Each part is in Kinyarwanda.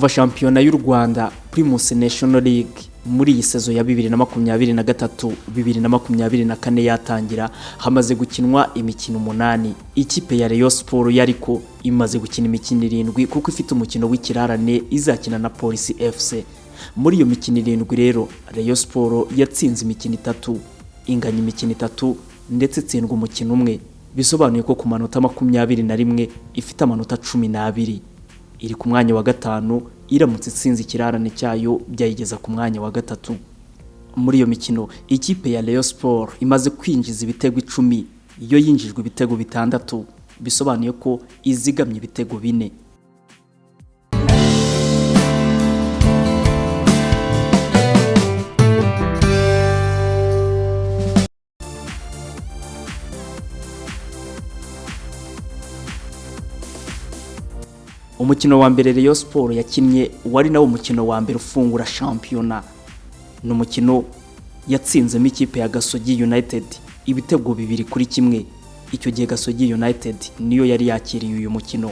kuva shampiyona y'u Rwanda Primus National League muri iyi sezo ya 2023 2024 yatangira, hamaze gukinwa imikino 8. Ikipe ya Rayon Sport yariko imaze gukina imikino 7 kuko ifite umukino w'ikirarane izakina na Police FC. Muri iyo mikino 7 rero Rayon Sport yatsinze imikino 3, inganya imikino 3 ndetse tsindwa umukino umwe, bisobanuye ko ku manota 21 ifite amanota 12. Iri ku mwanya wa 5, iramutse itsinze ikirarane cyayo byayigeza ku mwanya wa 3. Muri iyo mikino ikipe ya Rayon Sport imaze kwinjiza ibitego 10, iyo yinjijwe ibitego 6, bisobanuye ko izigamye ibitego 4. Umukino wa mbere Rayon Sport yakinnye wari nawo umukino wa mbere ufungura shampiyona. N'umukino yatsinzemo ikipe ya Gasogi United ibitego 2-1. Icyo gihe Gasogi United niyo yari yakiriye uyu mukino.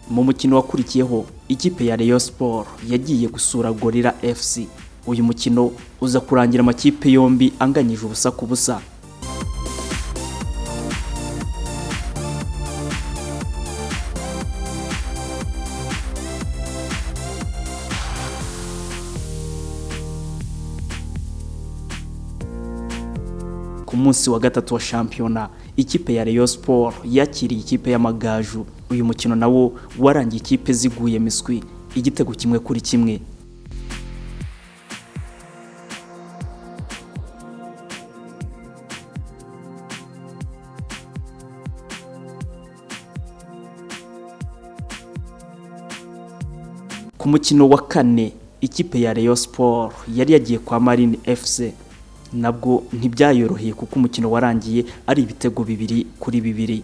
Mu mukino wakurikiyeho ikipe ya Rayon Sport yagiye gusura Gorilla FC. Uyu mukino uza kurangira amakipe yombi anganyije ubusa ku busa. Ku munsi wa 3 wa shampiyona ikipe ya Rayon Sport yakiriye ikipe y'Amagaju. Uyu mukino nawo warangiye ikipe ziguye miswi igitego 1-1. Ku mukino wa 4 ikipe ya Rayon Sport yari yagiye kwa Marine FC. Nabwo ntibyayoroheye kuko umukino warangiye ari ibitego 2-2.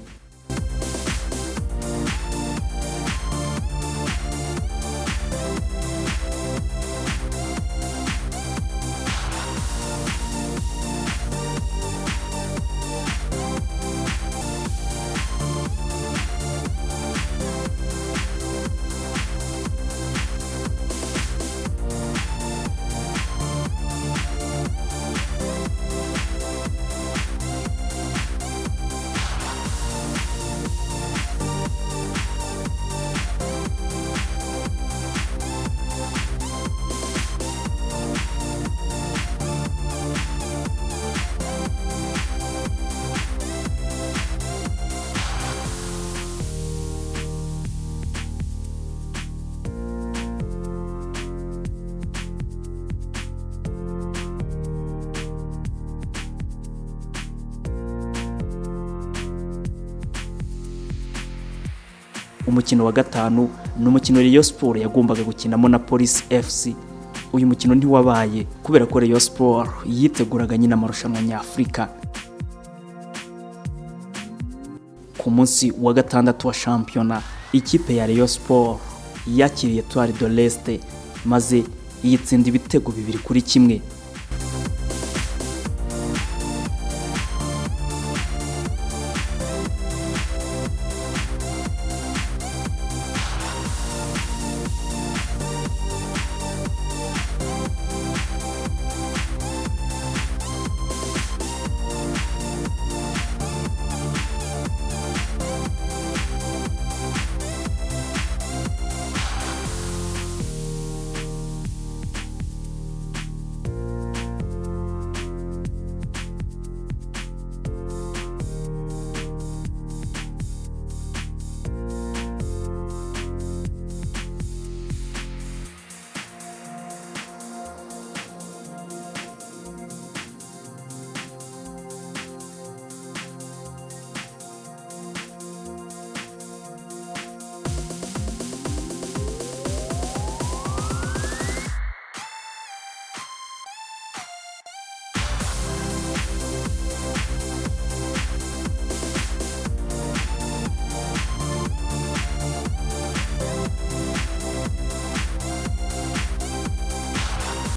Umukino wa 5 n'umukino Rayon Sport yagombaga gukinamo na Police FC. Uyu mukino ntiwabaye kubera ko Rayon Sport yiteguraga nyina amarushanwa nyafrika. Ku munsi wa 6 wa shampiyona ikipe ya Rayon Sport yakiriye Dore maze yitsinda ibitego 2-1.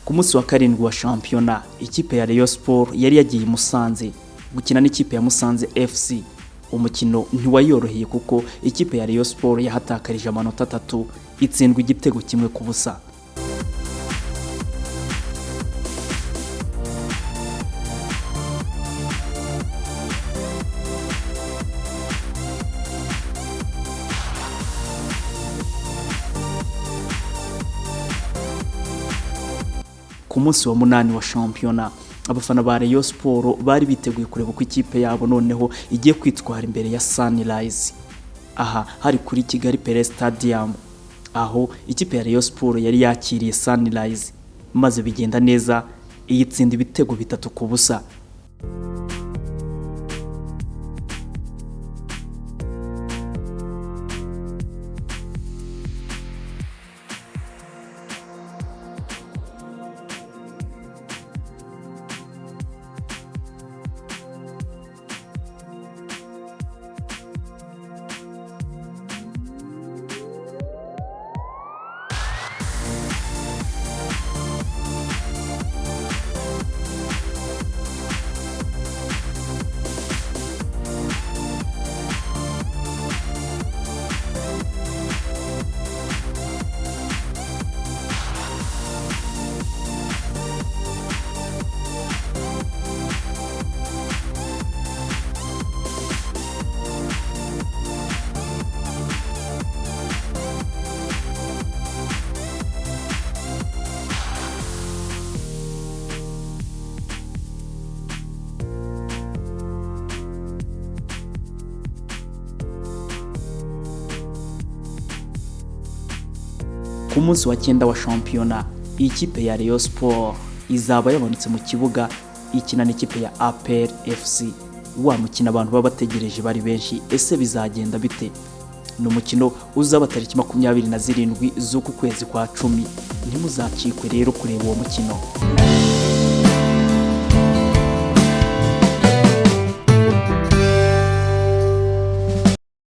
Ku munsi wa karindwi wa shampiyona ikipe ya Rayon Sport yari yagiye i Musanze gukina n'ikipe ya Musanze FC. Umukino ntiwayoroheye kuko ikipe ya Rayon Sport yahatakarije amanota 3 itsindwa igitego kimwe ku busa. Ku munsi wa 8 wa shampiyona abafana ba Rayon Sport bari biteguye kureba uko ikipe yabo noneho igiye kwitwara imbere ya Sunrise. Aha hari kuri Kigali Pele Stadium, aho ikipe ya Rayon Sport yari yakiriye Sunrise maze bigenda neza, iyitsinda ibitego 3 ku busa. Ku munsi wa 9 wa shampiyona ikipe ya Rayon Sport izaba yabonetse mu kibuga ikina n'ikipe ya APR FC. Wa mukino abantu baba bategereje bari benshi, ese bizagenda bite? Ni umukino uzaba tariki 27 z'uku kwezi kwa 10. Ntimuzacikwe rero kureba uwo mukino.